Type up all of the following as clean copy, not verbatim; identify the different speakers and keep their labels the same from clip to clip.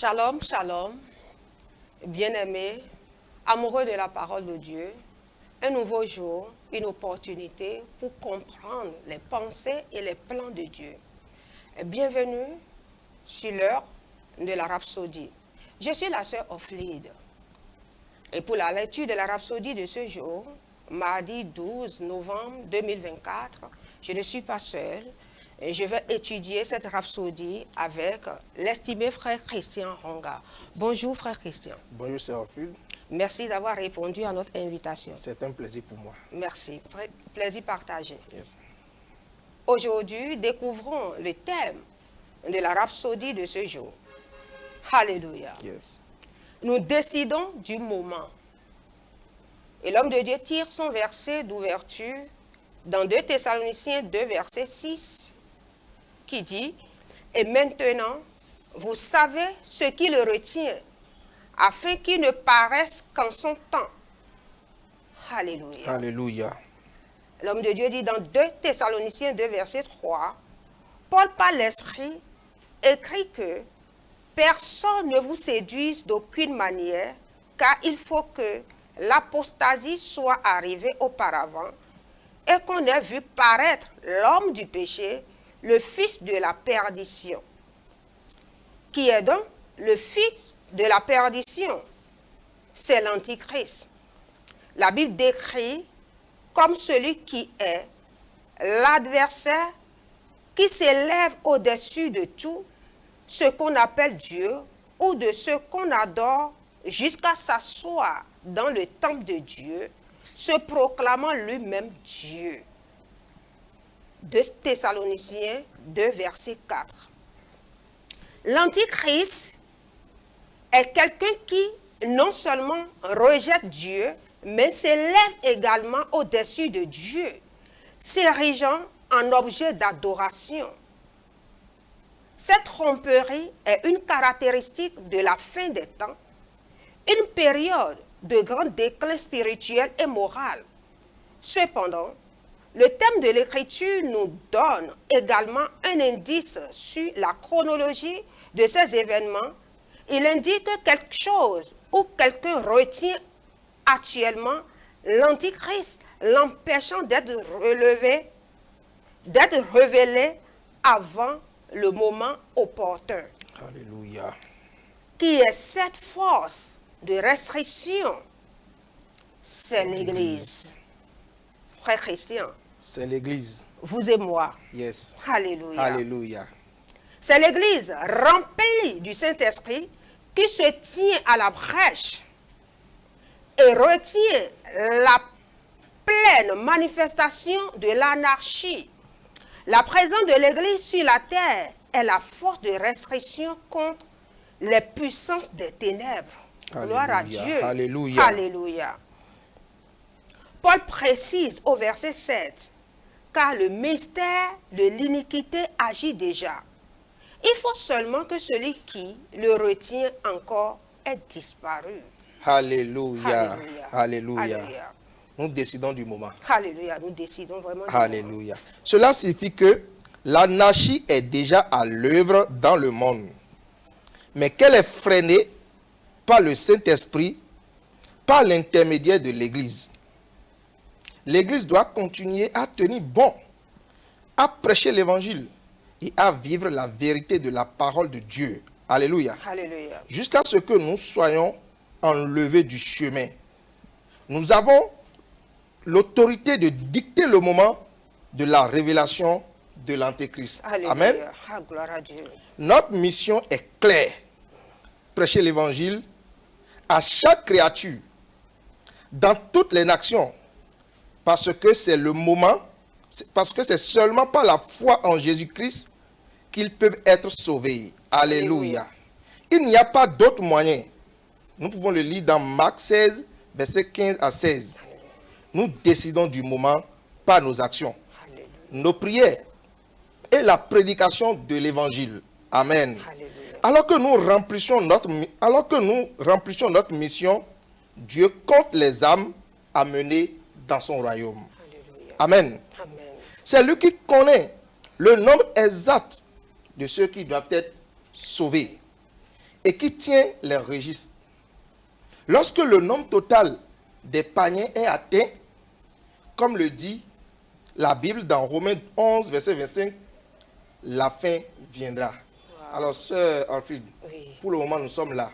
Speaker 1: Shalom, shalom, bien-aimés, amoureux de la parole de Dieu, un nouveau jour, une opportunité pour comprendre les pensées et les plans de Dieu. Bienvenue sur l'heure de la Rhapsodie. Je suis la sœur Oflide. Et pour la lecture de la Rhapsodie de ce jour, mardi 12 novembre 2024, je ne suis pas seule. Et je vais étudier cette rhapsodie avec l'estimé frère Christian Ronga. Bonjour frère Christian.
Speaker 2: Bonjour sœur Ophude.
Speaker 1: Merci d'avoir répondu à notre invitation.
Speaker 2: C'est un plaisir pour moi.
Speaker 1: Merci. Plaisir partagé.
Speaker 2: Yes.
Speaker 1: Aujourd'hui, découvrons le thème de la rhapsodie de ce jour. Alléluia.
Speaker 2: Yes.
Speaker 1: Nous décidons du moment. Et l'homme de Dieu tire son verset d'ouverture dans 2 Thessaloniciens 2, verset 6, qui dit « Et maintenant, vous savez ce qui le retient, afin qu'il ne paraisse qu'en son temps. » Alléluia.
Speaker 2: Alléluia.
Speaker 1: L'homme de Dieu dit dans 2 Thessaloniciens 2, verset 3, « Paul, par l'Esprit, écrit que personne ne vous séduise d'aucune manière, car il faut que l'apostasie soit arrivée auparavant, et qu'on ait vu paraître l'homme du péché, le fils de la perdition. Qui est donc le fils de la perdition? C'est l'Antichrist. La Bible décrit comme celui qui est l'adversaire qui s'élève au-dessus de tout ce qu'on appelle Dieu ou de ce qu'on adore jusqu'à s'asseoir dans le temple de Dieu, se proclamant lui-même Dieu. 2 Thessaloniciens 2, verset 4. L'Antichrist est quelqu'un qui non seulement rejette Dieu, mais s'élève également au-dessus de Dieu, s'érigeant en objet d'adoration. Cette tromperie est une caractéristique de la fin des temps, une période de grand déclin spirituel et moral. Cependant, le thème de l'Écriture nous donne également un indice sur la chronologie de ces événements. Il indique quelque chose ou quelqu'un retient actuellement l'Antichrist, l'empêchant d'être relevé, d'être révélé avant le moment opportun.
Speaker 2: Alléluia.
Speaker 1: Qui est cette force de restriction? C'est l'Église. Frère Christian.
Speaker 2: C'est l'Église.
Speaker 1: Vous et moi.
Speaker 2: Yes.
Speaker 1: Alléluia.
Speaker 2: Alléluia.
Speaker 1: C'est l'Église remplie du Saint-Esprit qui se tient à la brèche et retient la pleine manifestation de l'anarchie. La présence de l'Église sur la terre est la force de restriction contre les puissances des ténèbres.
Speaker 2: Alléluia.
Speaker 1: Gloire à Dieu.
Speaker 2: Alléluia.
Speaker 1: Alléluia. Paul précise au verset 7, car le mystère de l'iniquité agit déjà. Il faut seulement que celui qui le retient encore ait disparu.
Speaker 2: Alléluia.
Speaker 1: Alléluia.
Speaker 2: Alléluia.
Speaker 1: Alléluia.
Speaker 2: Nous décidons du moment.
Speaker 1: Alléluia. Nous décidons vraiment du moment.
Speaker 2: Alléluia. Cela signifie que l'anarchie est déjà à l'œuvre dans le monde, mais qu'elle est freinée par le Saint-Esprit, par l'intermédiaire de l'Église. L'Église doit continuer à tenir bon, à prêcher l'Évangile et à vivre la vérité de la parole de Dieu. Alléluia.
Speaker 1: Alléluia.
Speaker 2: Jusqu'à ce que nous soyons enlevés du chemin. Nous avons l'autorité de dicter le moment de la révélation de l'Antéchrist.
Speaker 1: Alléluia.
Speaker 2: Amen.
Speaker 1: Ah, gloire à Dieu.
Speaker 2: Notre mission est claire. Prêcher l'Évangile à chaque créature, dans toutes les nations, parce que c'est le moment, parce que c'est seulement par la foi en Jésus-Christ qu'ils peuvent être sauvés. Alléluia. Il n'y a pas d'autre moyen. Nous pouvons le lire dans Marc 16, versets 15 à 16. Nous décidons du moment par nos actions,
Speaker 1: Alléluia.
Speaker 2: nos prières et la prédication de l'Évangile. Amen.
Speaker 1: Alléluia.
Speaker 2: Alors que nous remplissions notre mission, Dieu compte les âmes à mener dans son royaume.
Speaker 1: Alléluia.
Speaker 2: Amen.
Speaker 1: Amen.
Speaker 2: C'est lui qui connaît le nombre exact de ceux qui doivent être sauvés. et qui tient les registres. Lorsque le nombre total des paniers est atteint, comme le dit la Bible dans Romains 11, verset 25, la fin viendra.
Speaker 1: Wow.
Speaker 2: Alors, sœur Alfred,
Speaker 1: Oui.
Speaker 2: pour le moment, nous sommes là.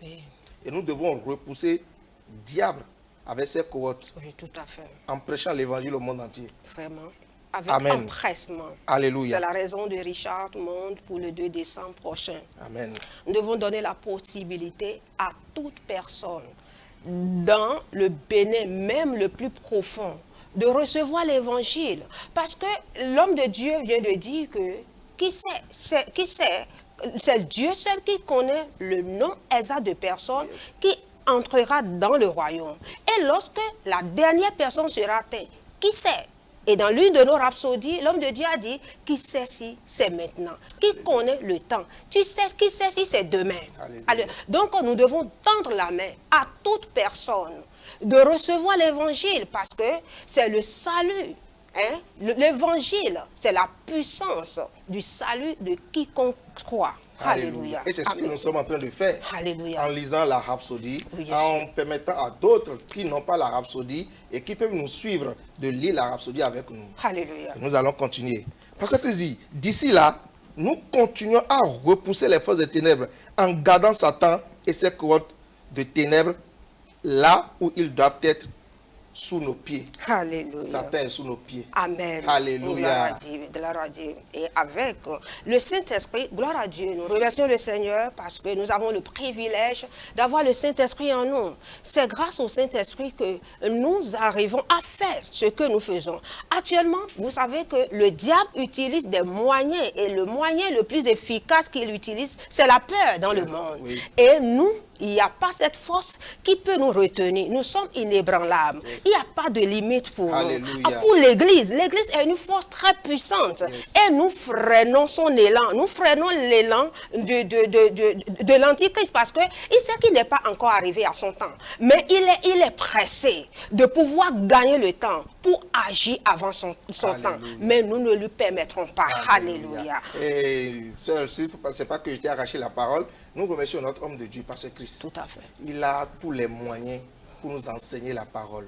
Speaker 1: Oui,
Speaker 2: Et nous devons repousser le diable avec ses cohortes
Speaker 1: oui, tout à fait.
Speaker 2: en prêchant l'évangile au monde entier.
Speaker 1: Vraiment. Avec
Speaker 2: Amen.
Speaker 1: empressement.
Speaker 2: Alléluia.
Speaker 1: C'est la raison de Richard Monde pour le 2 décembre prochain.
Speaker 2: Amen.
Speaker 1: Nous devons donner la possibilité à toute personne, dans le Bénin, même le plus profond, de recevoir l'évangile. Parce que l'homme de Dieu vient de dire que c'est Dieu seul qui connaît le nom exact de personne qui entrera dans le royaume. Et lorsque la dernière personne sera atteinte, qui sait? Et dans l'une de nos rhapsodies, l'homme de Dieu a dit, qui sait si c'est maintenant? Qui connaît le temps? Qui sait si c'est demain?
Speaker 2: Alléluia.
Speaker 1: Donc nous devons tendre la main à toute personne de recevoir l'évangile parce que c'est le salut. Hein? L'évangile, c'est la puissance du salut de quiconque croit. Alléluia.
Speaker 2: Et c'est ce que nous sommes en train de faire.
Speaker 1: Alléluia.
Speaker 2: En lisant la rhapsodie,
Speaker 1: Oui, bien
Speaker 2: en
Speaker 1: sûr.
Speaker 2: permettant à d'autres qui n'ont pas la rhapsodie et qui peuvent nous suivre de lire la rhapsodie avec nous.
Speaker 1: Alléluia.
Speaker 2: Nous allons continuer. Parce que d'ici là, nous continuons à repousser les forces des ténèbres en gardant Satan et ses cohortes de ténèbres là où ils doivent être sous nos pieds.
Speaker 1: Alléluia.
Speaker 2: Satan est sous nos pieds.
Speaker 1: Amen.
Speaker 2: Alléluia.
Speaker 1: Gloire à Dieu. Et avec le Saint-Esprit, gloire à Dieu, nous remercions le Seigneur parce que nous avons le privilège d'avoir le Saint-Esprit en nous. C'est grâce au Saint-Esprit que nous arrivons à faire ce que nous faisons. Actuellement, vous savez que le diable utilise des moyens et le moyen le plus efficace qu'il utilise, c'est la peur dans le monde.
Speaker 2: Oui.
Speaker 1: Et nous, il n'y a pas cette force qui peut nous retenir. Nous sommes inébranlables.
Speaker 2: Yes.
Speaker 1: Il n'y a pas de limite pour
Speaker 2: Alléluia.
Speaker 1: nous. Pour l'Église, l'Église est une force très puissante.
Speaker 2: Yes.
Speaker 1: Et nous freinons son élan. Nous freinons l'élan de l'Antichrist parce qu'il sait qu'il n'est pas encore arrivé à son temps. Mais il est pressé de pouvoir gagner le temps pour agir avant son temps. Mais nous ne lui permettrons pas. Alléluia.
Speaker 2: Et ce n'est pas que je t'ai arraché la parole. Nous remercions notre homme de Dieu, Pasteur Christ.
Speaker 1: Tout à fait.
Speaker 2: Il a tous les moyens pour nous enseigner la parole.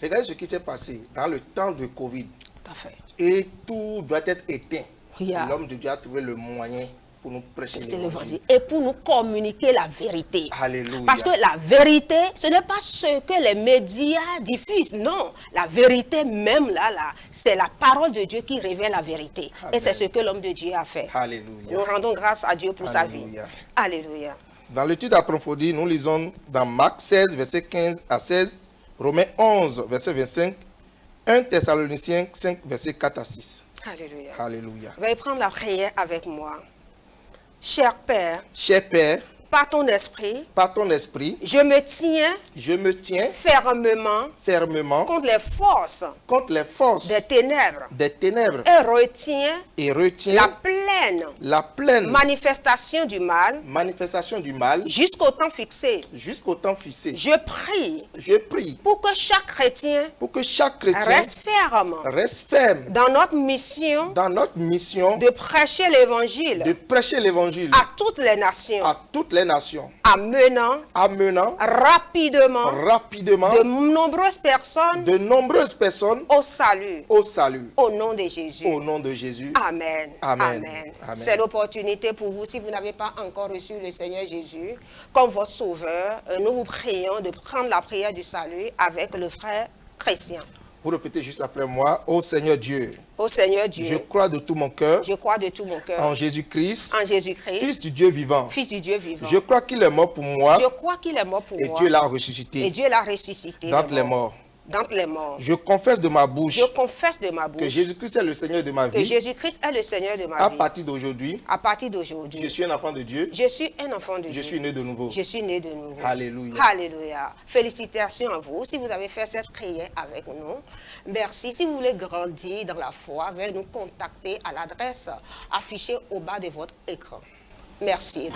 Speaker 2: Regardez ce qui s'est passé dans le temps de Covid.
Speaker 1: Tout à fait.
Speaker 2: Et tout doit être éteint.
Speaker 1: Yeah.
Speaker 2: L'homme de Dieu a trouvé le moyen pour nous prêcher l'évangile.
Speaker 1: Et pour nous communiquer la vérité.
Speaker 2: Alléluia.
Speaker 1: Parce que la vérité, ce n'est pas ce que les médias diffusent. Non, la vérité même là, c'est la parole de Dieu qui révèle la vérité.
Speaker 2: Amen.
Speaker 1: Et c'est ce que l'homme de Dieu a fait.
Speaker 2: Alléluia.
Speaker 1: Nous rendons grâce à Dieu pour sa vie.
Speaker 2: Alléluia.
Speaker 1: Alléluia.
Speaker 2: Dans l'étude approfondie, nous lisons dans Marc 16, verset 15 à 16, Romains 11, verset 25, 1 Thessaloniciens 5, verset 4 à 6.
Speaker 1: Alléluia.
Speaker 2: Alléluia.
Speaker 1: Veuillez prendre la prière avec moi. Cher Père,
Speaker 2: Cher Père,
Speaker 1: par ton esprit,
Speaker 2: par ton esprit,
Speaker 1: je me tiens
Speaker 2: je me tiens
Speaker 1: fermement
Speaker 2: contre les forces
Speaker 1: des ténèbres
Speaker 2: des ténèbres
Speaker 1: et
Speaker 2: et retiens
Speaker 1: la pleine manifestation du mal jusqu'au temps fixé.
Speaker 2: jusqu'au temps fixé.
Speaker 1: Je prie
Speaker 2: pour que chaque chrétien
Speaker 1: reste ferme dans notre mission de prêcher l'évangile à toutes les nations, amenant rapidement de nombreuses personnes au salut. Au nom de Jésus. Amen.
Speaker 2: Amen.
Speaker 1: C'est l'opportunité pour vous, si vous n'avez pas encore reçu le Seigneur Jésus comme votre sauveur, nous vous prions de prendre la prière du salut avec le frère Christian.
Speaker 2: Vous répétez juste après moi. Ô Seigneur Dieu,
Speaker 1: Ô Seigneur Dieu,
Speaker 2: je crois de tout mon cœur
Speaker 1: je crois de tout mon cœur
Speaker 2: en Jésus-Christ,
Speaker 1: en Jésus-Christ,
Speaker 2: Fils du Dieu vivant.
Speaker 1: Fils du Dieu vivant.
Speaker 2: Je crois qu'il est mort pour moi
Speaker 1: Je crois qu'il est mort pour
Speaker 2: et
Speaker 1: moi.
Speaker 2: Dieu l'a
Speaker 1: Et
Speaker 2: ressuscité
Speaker 1: Dieu l'a ressuscité
Speaker 2: d'entre les morts.
Speaker 1: d'entre les morts.
Speaker 2: Je confesse de ma bouche
Speaker 1: Je confesse de ma bouche
Speaker 2: que Jésus-Christ est le Seigneur de ma
Speaker 1: que
Speaker 2: vie.
Speaker 1: Jésus-Christ est le Seigneur de ma
Speaker 2: À
Speaker 1: vie.
Speaker 2: partir d'aujourd'hui,
Speaker 1: À partir d'aujourd'hui,
Speaker 2: je suis un enfant de Dieu.
Speaker 1: je suis un enfant de Dieu.
Speaker 2: Je suis né de nouveau.
Speaker 1: Je suis né de nouveau.
Speaker 2: Alléluia.
Speaker 1: Alléluia. Félicitations à vous si vous avez fait cette prière avec nous. Merci. Si vous voulez grandir dans la foi, veuillez nous contacter à l'adresse affichée au bas de votre écran. Merci.